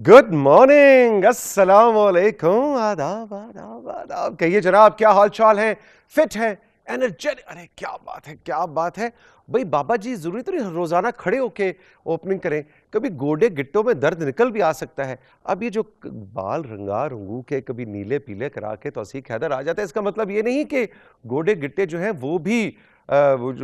Good morning, السلام علیکم، آداب آداب آداب. کہیے جناب کیا حال چال ہے؟ فٹ ہے، انرجیٹک. ارے کیا بات ہے، کیا بات ہے بھائی. بابا جی ضروری تو نہیں روزانہ کھڑے ہو کے اوپننگ کریں، کبھی گوڈے گٹوں میں درد نکل بھی آ سکتا ہے. اب یہ جو بال رنگا رنگو کے کبھی نیلے پیلے کرا کے توثیق حیدر آ جاتا ہے، اس کا مطلب یہ نہیں کہ گوڈے گٹے جو ہیں وہ بھی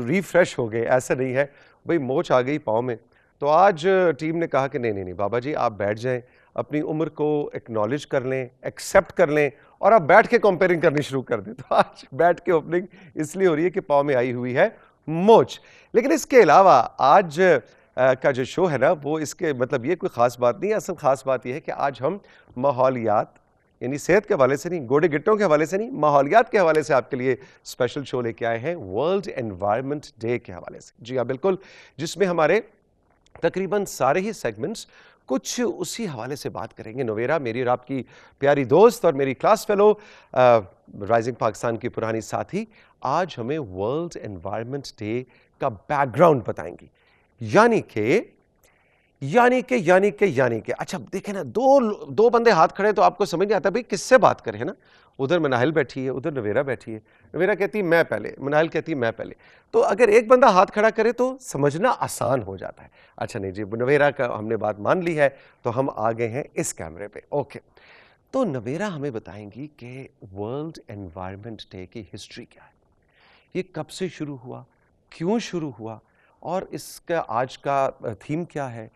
ریفریش ہو گئے. ایسا نہیں ہے بھائی، موچ آ گئی پاؤں میں. تو آج ٹیم نے کہا کہ نہیں بابا جی آپ بیٹھ جائیں، اپنی عمر کو ایکنالج کر لیں، ایکسیپٹ کر لیں اور آپ بیٹھ کے کمپیئرنگ کرنی شروع کر دیں. تو آج بیٹھ کے اوپننگ اس لیے ہو رہی ہے کہ پاؤں میں آئی ہوئی ہے موچ. لیکن اس کے علاوہ آج کا جو شو ہے نا، وہ اس کے مطلب یہ کوئی خاص بات نہیں ہے. اصل خاص بات یہ ہے کہ آج ہم ماحولیات، یعنی صحت کے حوالے سے نہیں، گوڈے گٹوں کے حوالے سے نہیں، ماحولیات کے حوالے سے آپ کے لیے اسپیشل شو لے کے آئے ہیں، ورلڈ انوائرمنٹ ڈے کے حوالے سے. جی ہاں بالکل، جس میں ہمارے تقریباً سارے ہی سیگمنٹس کچھ اسی حوالے سے بات کریں گے. نویرا میری اور آپ کی پیاری دوست اور میری کلاس فیلو، رائزنگ پاکستان کی پرانی ساتھی، آج ہمیں ورلڈ انوائرمنٹ ڈے کا بیک گراؤنڈ بتائیں گی. یعنی کہ اچھا دیکھیں نا، دو بندے ہاتھ کھڑے تو آپ کو سمجھ نہیں آتا بھائی کس سے بات کریں، ہے نا. ادھر مناہل بیٹھی ہے، ادھر نویرا بیٹھی ہے. نویرا کہتی میں پہلے، مناہل کہتی میں پہلے. تو اگر ایک بندہ ہاتھ کھڑا کرے تو سمجھنا آسان ہو جاتا ہے. اچھا نہیں جی، نویرا کا ہم نے بات مان لی ہے تو ہم آ گئے ہیں اس کیمرے پہ. اوکے، تو نویرا ہمیں بتائیں گی کہ ورلڈ انوائرمنٹ ڈے کی ہسٹری کیا ہے، یہ کب سے شروع ہوا، کیوں شروع ہوا، اور اس کا آج کا تھیم کیا ہے،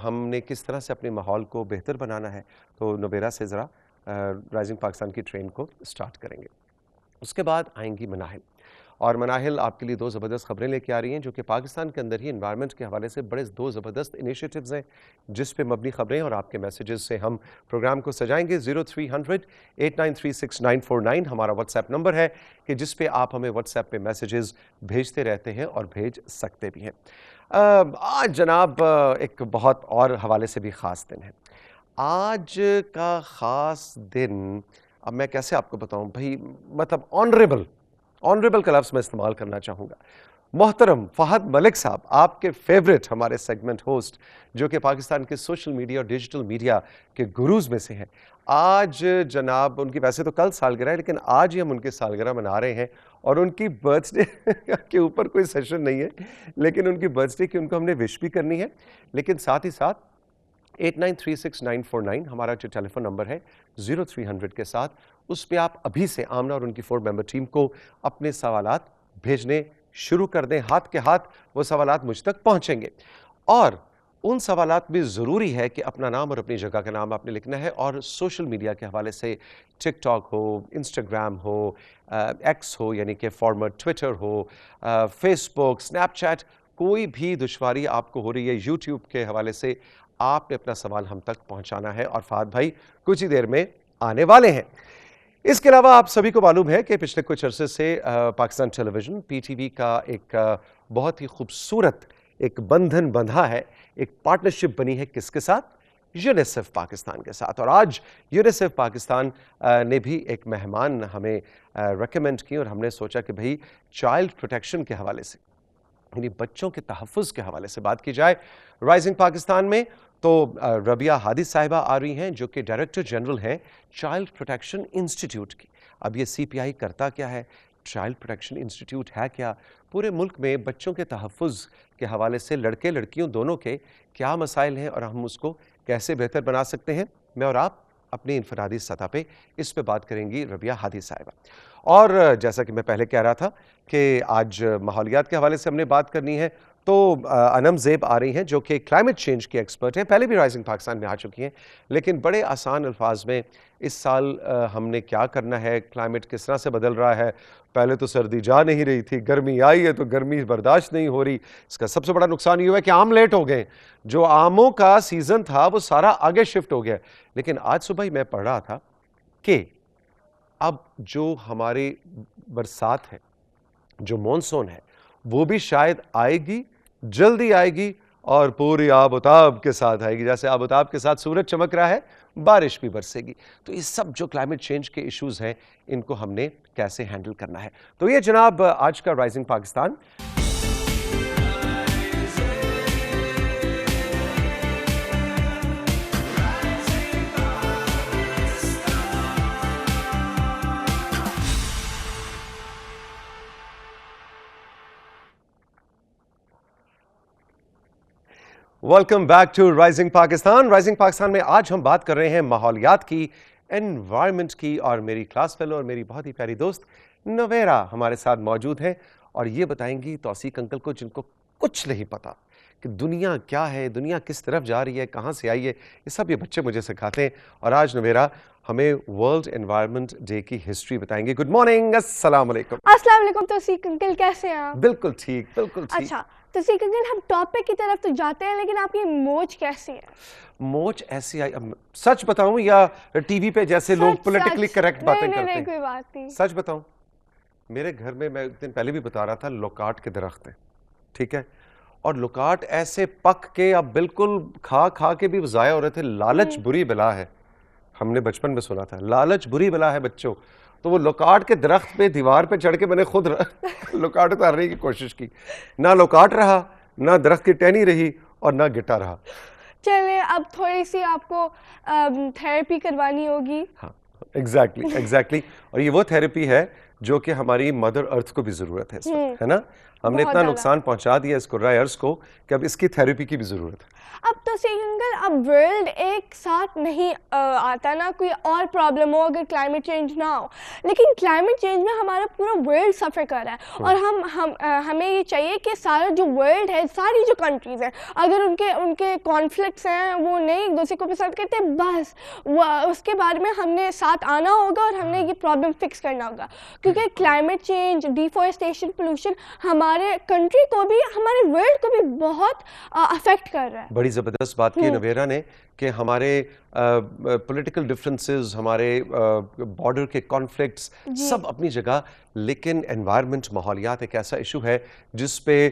ہم نے کس طرح سے اپنے ماحول کو بہتر بنانا ہے. تو نویرا سے ذرا رائزنگ پاکستان کی ٹرین کو سٹارٹ کریں گے. اس کے بعد آئیں گی مناہل، اور مناہل آپ کے لیے دو زبردست خبریں لے کے آ رہی ہیں جو کہ پاکستان کے اندر ہی انوائرمنٹ کے حوالے سے بڑے دو زبردست انیشیٹوز ہیں جس پہ مبنی خبریں اور آپ کے میسیجز سے ہم پروگرام کو سجائیں گے. 0300-893-6949 ہمارا واٹس ایپ نمبر ہے کہ جس پہ آپ ہمیں واٹس ایپ پہ میسیجز بھیجتے رہتے ہیں اور بھیج سکتے بھی ہیں. آج جناب ایک بہت اور حوالے سے بھی خاص دن ہے. آج کا خاص دن اب میں کیسے آپ کو بتاؤں بھائی، مطلب آنریبل کا لفظ میں استعمال کرنا چاہوں گا. محترم فہد ملک صاحب، آپ کے فیوریٹ ہمارے سیگمنٹ ہوسٹ، جو کہ پاکستان کے سوشل میڈیا اور ڈیجیٹل میڈیا کے گروز میں سے ہیں، آج جناب ان کی ویسے تو کل سالگرہ ہے لیکن آج ہی ہم ان کی سالگرہ منا رہے ہیں. اور ان کی برتھ ڈے کے اوپر کوئی سیشن نہیں ہے لیکن ان کی برتھ ڈے کی ان کو ہم نے وش بھی کرنی ہے. لیکن ساتھ ہی ساتھ 8936-949 ہمارا جو ٹیلی فون نمبر ہے 0300 کے ساتھ، اس پہ آپ ابھی سے آمنہ اور ان کی 4 ممبر ٹیم کو اپنے سوالات بھیجنے شروع کر دیں. ہاتھ کے ہاتھ وہ سوالات مجھ تک پہنچیں گے، اور ان سوالات میں ضروری ہے کہ اپنا نام اور اپنی جگہ کا نام آپ نے لکھنا ہے. اور سوشل میڈیا کے حوالے سے ٹک ٹاک ہو، انسٹاگرام ہو، ایکس ہو یعنی کہ فارمر ٹویٹر ہو، فیس بک، اسنیپ چیٹ، کوئی بھی دشواری آپ کو ہو رہی ہے یوٹیوب کے حوالے سے، آپ نے اپنا سوال ہم تک پہنچانا ہے اور فہد بھائی کچھ ہی دیر میں آنے والے ہیں. اس کے علاوہ آپ سبھی کو معلوم ہے کہ پچھلے کچھ عرصے سے پاکستان ٹیلی ویژن پی ٹی وی کا ایک بہت ہی خوبصورت ایک بندھن بندھا ہے، ایک پارٹنرشپ بنی ہے کس کے ساتھ؟ یونیسیف پاکستان کے ساتھ. اور آج یونیسیف پاکستان نے بھی ایک مہمان ہمیں ریکمینڈ کی اور ہم نے سوچا کہ بھئی چائلڈ پروٹیکشن کے حوالے سے، یعنی بچوں کے تحفظ کے حوالے سے بات کی جائے. رائزنگ پاکستان میں تو ربیہ ہادی صاحبہ آ رہی ہیں جو کہ ڈائریکٹر جنرل ہیں چائلڈ پروٹیکشن انسٹیٹیوٹ کی. اب یہ سی پی آئی کرتا کیا ہے، چائلڈ پروٹیکشن انسٹیٹیوٹ ہے کیا، پورے ملک میں بچوں کے تحفظ کے حوالے سے لڑکے لڑکیوں دونوں کے کیا مسائل ہیں اور ہم اس کو کیسے بہتر بنا سکتے ہیں، میں اور آپ اپنی انفرادی سطح پہ اس پہ بات کریں گی ربیہ ہادی صاحبہ. اور جیسا کہ میں پہلے کہہ رہا تھا کہ آج ماحولیات کے حوالے سے ہم نے بات کرنی ہے، تو انم زیب آ رہی ہیں جو کہ کلائمیٹ چینج کی ایکسپرٹ ہیں، پہلے بھی رائزنگ پاکستان میں آ چکی ہیں لیکن بڑے آسان الفاظ میں اس سال ہم نے کیا کرنا ہے، کلائمیٹ کس طرح سے بدل رہا ہے. پہلے تو سردی جا نہیں رہی تھی، گرمی آئی ہے تو گرمی برداشت نہیں ہو رہی. اس کا سب سے بڑا نقصان یہ ہوا ہے کہ آم لیٹ ہو گئے، جو آموں کا سیزن تھا وہ سارا آگے شفٹ ہو گیا. لیکن آج صبح ہی میں پڑھ رہا تھا کہ اب جو ہماری برسات ہے، جو مونسون ہے، وہ بھی شاید آئے گی، جلدی آئے گی اور پوری آب و تاب کے ساتھ آئے گی. جیسے آب و تاب کے ساتھ سورج چمک رہا ہے، بارش بھی برسے گی. تو یہ سب جو کلائمیٹ چینج کے ایشوز ہیں ان کو ہم نے کیسے ہینڈل کرنا ہے. تو یہ جناب آج کا rising Pakistan. Welcome back to rising Pakistan. Rising Pakistan میں آج ہم بات کر رہے ہیں ماحولیات کی, انوائرمنٹ کی, اور میری کلاس فیلو اور میری بہت ہی پیاری دوست نویرا ہمارے ساتھ موجود ہیں اور یہ بتائیں گی توثیق انکل کو, جن کو کچھ نہیں پتا کہ دنیا کیا ہے, دنیا کس طرف جا رہی ہے, کہاں سے آئی ہے, یہ سب یہ بچے مجھے سکھاتے ہیں. اور آج نویرا ہمیں ورلڈ انوائرمنٹ ڈے کی ہسٹری بتائیں گے. گڈ مارننگ, السلام علیکم. السلام علیکم توثیق انکل, کیسے ہیں آپ؟ بالکل ٹھیک, بالکل ٹھیک. اچھا توثیق انکل, ہم ٹاپک کی طرف تو جاتے ہیں لیکن آپ کی موچ کیسی ہے؟ موچ ایسی آئی, سچ بتاؤں یا ٹی وی پہ جیسے لوگ پولیٹیکلی کریکٹ باتیں کرتے ہیں؟ کوئی بات نہیں. سچ بتاؤں, میرے گھر میں ایک دن پہلے بھی بتا رہا تھا, لوکاٹ کے درخت ہیں, ٹھیک ہے, اور لوکاٹ ایسے پک کے اب بالکل کھا کے بھی ضائع ہو رہے تھے. لالچ بری بلا ہے, ہم نے بچپن میں سنا تھا, لالچ بری بلا ہے بچوں. تو وہ لوکاٹ کے درخت پہ دیوار پہ چڑھ کے میں نے خود لوکاٹ اتارنے کی کوشش کی. نہ لوکاٹ رہا, نہ درخت کی ٹہنی رہی, اور نہ گٹا رہا. چلے اب تھوڑی سی آپ کو تھیراپی کروانی ہوگی. ہاں ایگزیکٹلی. اور یہ وہ تھیراپی ہے جو کہ ہماری مدر ارتھ کو بھی ضرورت ہے, ہے نا. ہم نے اتنا نقصان پہنچا دیا اس کرۂ ارض کو کہ اب اس کی تھیراپی کی بھی ضرورت ہے. اب توثیق انکل, اب ورلڈ ایک ساتھ نہیں آتا نا, کوئی اور پرابلم ہو اگر کلائمیٹ چینج نہ ہو, لیکن کلائمیٹ چینج میں ہمارا پورا ورلڈ سفر کر رہا ہے. اور ہمیں یہ چاہیے کہ سارا جو ورلڈ ہے, ساری جو کنٹریز ہیں, اگر ان کے کانفلکٹس ہیں, وہ نہیں ایک دوسرے کو پسند کرتے, بس اس کے بارے میں ہم نے ساتھ آنا ہوگا اور ہم نے یہ پرابلم فکس کرنا ہوگا. کیونکہ کلائمیٹ چینج, ڈیفورسٹیشن, پولوشن ہمارے کنٹری کو بھی, ہمارے ورلڈ کو بھی بہت افیکٹ کر رہا ہے. بڑی زبردست بات کی نویرا نے کہ ہمارے پولیٹیکل ڈفرینسز, ہمارے بارڈر کے کانفلکٹس سب اپنی جگہ, لیکن انوائرمنٹ, ماحولیات ایک ایسا ایشو ہے جس پہ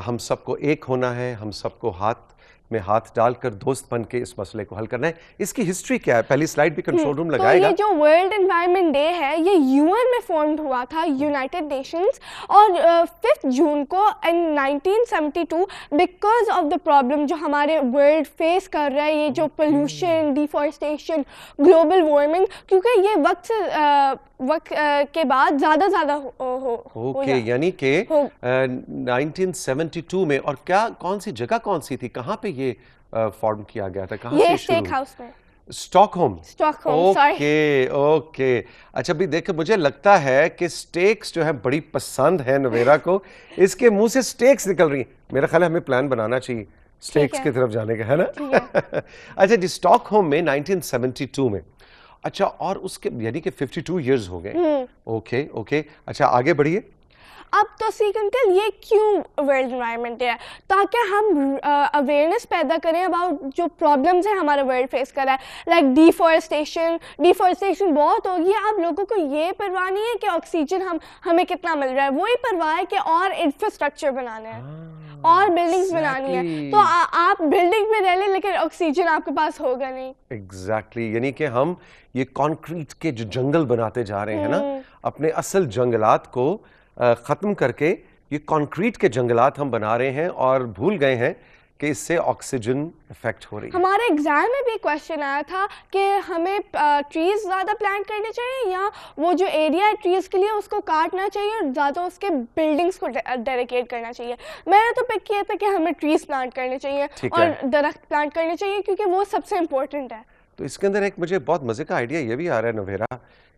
ہم سب کو ایک ہونا ہے, ہم سب کو ہاتھ میں ہاتھ ڈال کر دوست بن کے اس مسئلے کو حل کرنا ہے. اس کی ہسٹری کیا ہے؟ پہلی سلائیڈ بھی کنٹرول روم لگائے گا. یہ جو ورلڈ انوائرمنٹ ڈے ہے یہ UN میں فارمڈ ہوا تھا, یونائٹڈ نیشنز, اور 5 جون کو ان 1972 بیکاز آف دا پرابلم جو ہمارے ورلڈ فیس کر رہا ہے, یہ جو پولوشن, ڈیفورسٹیشن, گلوبل وارمنگ, کیونکہ یہ وقت کے بعد زیادہ اوکے, یعنی کہ 1972 میں. اور کیا کون سی جگہ کون سی تھی, کہاں پہ یہ فارم کیا گیا تھا, کہاں سے شروع؟ اسٹیک ہاؤس میں, اسٹاک ہوم. اوکے. اچھا بھی دیکھ, مجھے لگتا ہے کہ سٹیکس جو ہے بڑی پسند ہے نویرا کو, اس کے منہ سے سٹیکس نکل رہی ہیں. میرا خیال ہے ہمیں پلان بنانا چاہیے سٹیکس کی طرف جانے کا, ہے نا. اچھا جی, اسٹاک ہوم میں 1972 میں. اچھا, اور اس کے یعنی کہ 52 ایئرز ہو گئے. اوکے. اچھا آگے بڑھیے. اب توثیق انکل, یہ کیوں ورلڈ انوائرمنٹ ڈے ہے؟ تاکہ ہم اویئرنیس پیدا کریں اباؤٹ جو پرابلمس ہیں ہمارا ورلڈ فیس کر رہا ہے, لائک ڈیفورسٹیشن بہت ہوگی. اب لوگوں کو یہ پرواہ نہیں ہے کہ آکسیجن ہمیں کتنا مل رہا ہے, وہی پرواہ ہے کہ اور انفراسٹرکچر بنانا ہے, اور بلڈنگز بنانی ہے. تو آپ بلڈنگ میں رہ لیں لیکن آکسیجن آپ کے پاس ہوگا نہیں. ایگزیکٹلی, یعنی کہ ہم یہ کانکریٹ کے جو جنگل بناتے جا رہے ہیں نا, اپنے اصل جنگلات کو ختم کر کے یہ کانکریٹ کے جنگلات ہم بنا رہے ہیں, اور بھول گئے ہیں کہ اس سے آکسیجن افیکٹ ہو رہی ہے. ہمارے ایگزام میں بھی کویشچن آیا تھا کہ ہمیں ٹریز زیادہ پلانٹ کرنے چاہیے یا وہ جو ایریا ہے ٹریز کے لیے اس کو کاٹنا چاہیے اور زیادہ اس کے بلڈنگس کو ڈیڈیکیٹ کرنا چاہیے. میں نے تو پک کیا تھا کہ ہمیں ٹریز پلانٹ کرنے چاہیے اور درخت پلانٹ کرنے چاہیے, کیونکہ وہ سب سے امپورٹنٹ ہے. تو اس کے اندر ایک مجھے بہت مزے کا آئیڈیا یہ بھی آ رہا ہے نویرا,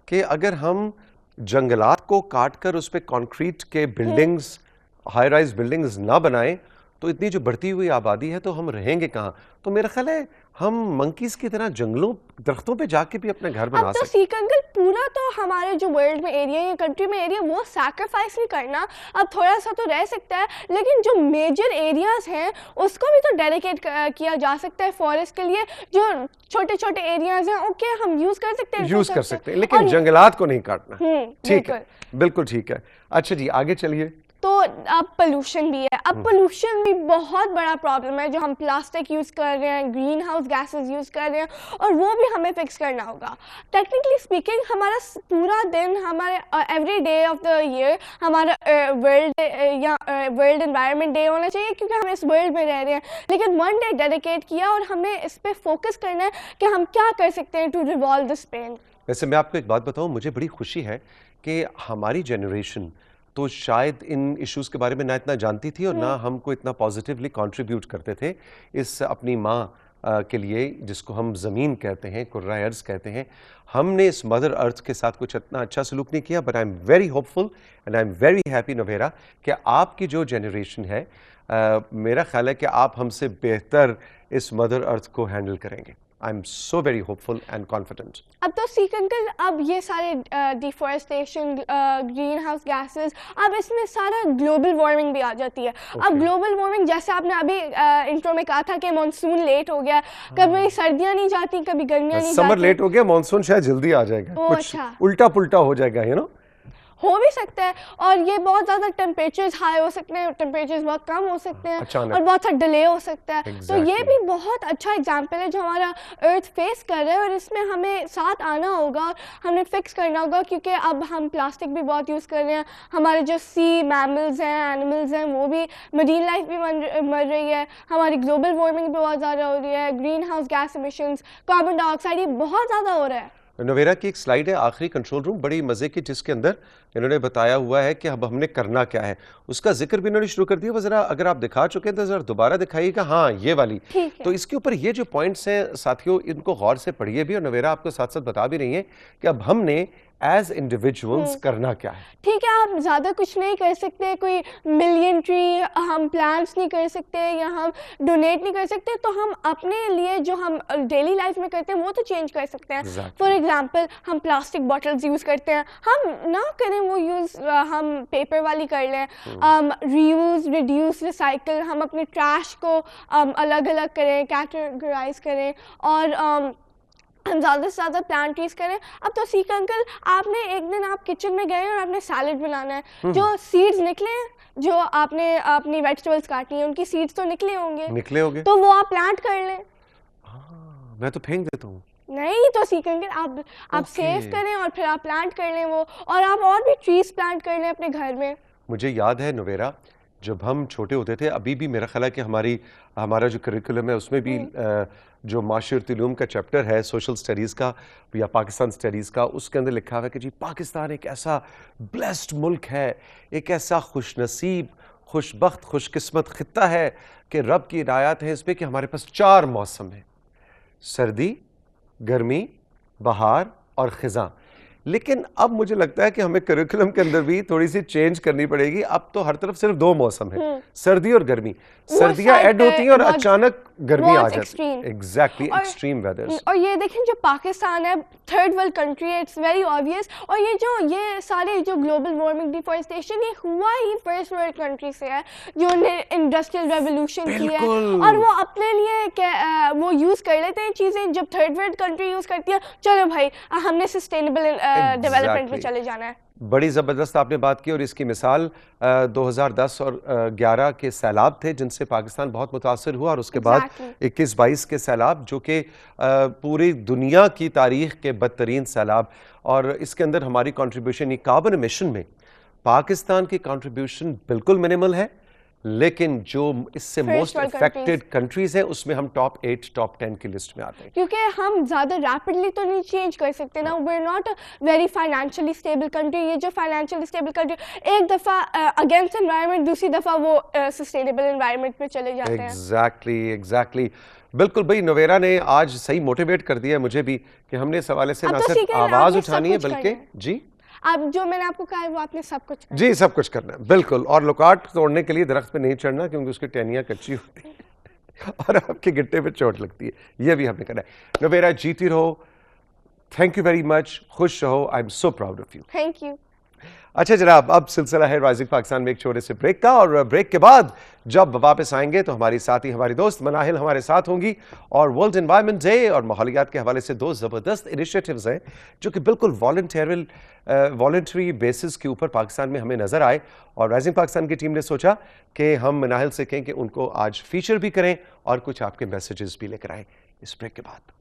کہ اگر ہم جنگلات کو کاٹ کر اس پہ کانکریٹ کے بلڈنگز, ہائی رائز بلڈنگز نہ بنائیں, تو اتنی جو بڑھتی ہوئی آبادی ہے تو ہم رہیں گے کہاں؟ تو میرا خیال ہے ہم منکیز کی طرح جنگلوں, درختوں پہ جا کے بھی اپنے گھر بنا سکتے. اب تو توثیق انکل, پورا تو ہمارے جو ورلڈ میں ایریا یا کنٹری میں ایریا وہ سیکریفائس نہیں کرنا, اب تھوڑا سا تو رہ سکتا ہے, لیکن جو میجر ایریاز ہیں اس کو بھی تو ڈیڈیکیٹ کیا جا سکتا ہے فارسٹ کے لیے. جو چھوٹے ایریاز ہیں اوکے ہم یوز کر سکتے ہیں, لیکن جنگلات کو نہیں کاٹنا. ٹھیک ہے, بالکل ٹھیک ہے. اچھا جی آگے چلیے. تو اب پولوشن بھی ہے. اب پولوشن بھی بہت بڑا پرابلم ہے, جو ہم پلاسٹک یوز کر رہے ہیں, گرین ہاؤس گیسز یوز کر رہے ہیں, اور وہ بھی ہمیں فکس کرنا ہوگا. ٹیکنیکلی اسپیکنگ ہمارا پورا دن, ہمارے every day of the year ہمارا ورلڈ انوائرمنٹ ڈے ہونا چاہیے, کیونکہ ہم اس ورلڈ میں رہ رہے ہیں. لیکن ون ڈے ڈیڈیکیٹ کیا اور ہمیں اس پہ فوکس کرنا ہے کہ ہم کیا کر سکتے ہیں ٹو ریوالو دس پین. ویسے میں آپ کو ایک بات بتاؤں, مجھے بڑی خوشی ہے کہ ہماری جنریشن تو شاید ان ایشوز کے بارے میں نہ اتنا جانتی تھی اور نہ ہم کو اتنا پازیٹیولی کنٹریبیوٹ کرتے تھے اس اپنی ماں کے لیے جس کو ہم زمین کہتے ہیں، کرۂ ارض کہتے ہیں. ہم نے اس مدر ارتھ کے ساتھ کچھ اتنا اچھا سلوک نہیں کیا، but I am very hopeful and I am very happy Navira کہ آپ کی جو جنریشن ہے میرا خیال ہے کہ آپ ہم سے بہتر اس مدر ارتھ کو ہینڈل کریں گے. I am so very hopeful and confident. اب تو سیک انکل اب یہ سارے ڈیفورسٹیشن، گرین ہاؤس گیسز، اب اس میں سارا گلوبل وارمنگ بھی آ جاتی ہے. اب گلوبل وارمنگ جیسے آپ نے ابھی انٹرو میں کہا تھا کہ مانسون لیٹ ہو گیا، کبھی سردیاں نہیں جاتی، کبھی گرمیاں نہیں جاتی. سمر لیٹ ہو گیا، مانسون شاید جلدی آ جائے گا، کچھ الٹا پلٹا ہو جائے گا، ہو بھی سکتا ہے. اور یہ بہت زیادہ ٹیمپریچرز ہائی ہو سکتے ہیں، ٹیمپریچرز بہت کم ہو سکتے ہیں، اور بہت سا ڈیلے ہو سکتا ہے. تو یہ بھی بہت اچھا ایگزامپل ہے جو ہمارا ارتھ فیس کر رہا ہے، اور اس میں ہمیں ساتھ آنا ہوگا، ہم نے فکس کرنا ہوگا، کیونکہ اب ہم پلاسٹک بھی بہت یوز کر رہے ہیں. ہمارے جو سی میملز ہیں، اینیملز ہیں، وہ بھی، مرین لائف بھی مر رہی ہے. ہماری گلوبل وارمنگ بھی بہت زیادہ ہو رہی ہے، greenhouse gas emissions, carbon dioxide, یہ بہت زیادہ ہو رہا ہے. نویرا کی ایک سلائیڈ ہے آخری کنٹرول روم، بڑی مزے کی، جس کے اندر انہوں نے بتایا ہوا ہے کہ اب ہم نے کرنا کیا ہے. اس کا ذکر بھی انہوں نے شروع کر دیا. وہ ذرا اگر آپ دکھا چکے ہیں تو ذرا دوبارہ دکھائیے گا. ہاں یہ والی. تو اس کے اوپر یہ جو پوائنٹس ہیں ساتھیوں، ان کو غور سے پڑھیے بھی، اور نویرا آپ کو ساتھ ساتھ بتا بھی رہی ہیں کہ اب ہم نے ایز انڈیویجولز کرنا کیا ہے. ٹھیک ہے، آپ زیادہ کچھ نہیں کر سکتے، کوئی ملین ٹری ہم پلانٹس نہیں کر سکتے، یا ہم ڈونیٹ نہیں کر سکتے، تو ہم اپنے لیے جو ہم ڈیلی لائف میں کرتے ہیں وہ تو چینج کر سکتے ہیں. فار ایگزامپل ہم پلاسٹک باٹلز یوز کرتے ہیں، ہم نہ کریں وہ یوز، ہم پیپر والی کر لیں. ری یوز، ریڈیوس، ریسائکل، ہم اپنے ٹریش کو الگ الگ کریں، کیٹیگرائز کریں، اور ہم زیادہ سے زیادہ پلانٹ ٹریز کریں. اب تو سیک انکل، آپ نے ایک دن آپ کچن میں گئے اور آپ نے سیلڈ بنانا ہے، جو سیڈز نکلے ہیں، جو آپ نے اپنی ویجیٹیبلس کاٹی ہیں، ان کی سیڈز تو نکلے ہوں گے، تو وہ آپ پلانٹ کر لیں. میں تو پھینک دیتا ہوں. نہیں، تو سیک انکل آپ سیو کریں اور پھر آپ پلانٹ کر لیں وہ، اور آپ اور بھی ٹریز پلانٹ کر لیں اپنے گھر میں. مجھے یاد ہے نویرا، جب ہم چھوٹے ہوتے تھے، ابھی بھی میرا خیال ہے کہ ہمارا جو کریکولم ہے اس میں بھی جو معاشرتی علوم کا چیپٹر ہے سوشل سٹڈیز کا یا پاکستان سٹڈیز کا، اس کے اندر لکھا ہوا ہے کہ جی پاکستان ایک ایسا بلیسڈ ملک ہے، ایک ایسا خوش نصیب، خوش بخت، خوش قسمت خطہ ہے کہ رب کی عنایات ہے اس پہ کہ ہمارے پاس 4 موسم ہیں: سردی، گرمی، بہار اور خزاں. لیکن اب مجھے لگتا ہے کہ ہمیں کریکولم کے اندر بھی تھوڑی سی چینج کرنی پڑے گی. اب تو ہر طرف صرف 2 موسم ہیں، سردی اور گرمی. سردیاں ایڈ ہوتی ہیں اور اچانک گرمی آ جاتی ہے. Exactly, extreme weathers. اور یہ دیکھیں جو پاکستان ہے، تھرڈ ورلڈ کنٹری ہے، اٹس ویری آبویس. اور یہ سارے جو گلوبل وارمنگ، ڈیفورسٹیشن، یہ ہوا ہی فرسٹ ورلڈ کنٹری سے ہے، جو نے انڈسٹریل ریولیوشن کی ہے، اور وہ اپنے لیے وہ یوز کر لیتے ہیں چیزیں. جب تھرڈ ورلڈ کنٹری یوز کرتی ہے، چلو بھائی ہم نے سسٹینیبل ڈیولپمنٹ پہ چلے جانا ہے. بڑی زبردست آپ نے بات کی، اور اس کی مثال 2010 اور 11 کے سیلاب تھے جن سے پاکستان بہت متاثر ہوا، اور اس کے بعد 21-22 کے سیلاب جو کہ پوری دنیا کی تاریخ کے بدترین سیلاب. اور اس کے اندر ہماری کنٹریبیوشن کاربن ایمیشن میں پاکستان کی کنٹریبیوشن بالکل منیمل ہے، لیکن جو اس سے موسٹ افیکٹڈ کنٹریز ہیں اس میں ہم ٹاپ 8 ٹاپ 10 کی لسٹ میں آتے ہیں. کیونکہ ہم زیادہ ریپڈلی تو نہیں چینج کر سکتے نا، we are not very financially stable country. یہ جو فائنینشلی اسٹیبل کنٹری ایک دفعہ اگینسٹ انوائرمنٹ، دوسری دفعہ وہ سسٹینیبل انوائرمنٹ پہ چلے جاتے ہیں. ایگزیکٹلی بالکل. بھائی نویرا نے آج صحیح موٹیویٹ کر دیا مجھے بھی کہ ہم نے اس حوالے سے نہ صرف آواز اٹھانی ہے بلکہ جی اب جو میں نے آپ کو کہا ہے وہ آپ نے سب کچھ کرنا. جی سب کچھ کرنا ہے بالکل. اور لوکاٹ توڑنے کے لیے درخت پہ نہیں چڑھنا کیونکہ اس کی ٹہنیاں کچی ہوتی ہیں اور آپ کے گٹے پہ چوٹ لگتی ہے. یہ بھی ہم نے کرنا ہے. نویرا جیتی رہو. Thank you very much. خوش رہو. آئی am so proud of you. Thank you. اچھا جناب، اب سلسلہ ہے رائزنگ پاکستان میں ایک چھوٹے سے بریک کا، اور بریک کے بعد جب واپس آئیں گے تو ہماری ساتھی ہماری دوست مناہل ہمارے ساتھ ہوں گی، اور ورلڈ انوائرمنٹ ڈے اور ماحولیات کے حوالے سے 2 زبردست انیشیٹیوز ہیں جو کہ بالکل والنٹری بیسس کے اوپر پاکستان میں ہمیں نظر آئے، اور رائزنگ پاکستان کی ٹیم نے سوچا کہ ہم مناہل سے کہیں کہ ان کو آج فیچر بھی کریں اور کچھ آپ کے میسیجز بھی لے کر آئیں اس بریک کے بعد.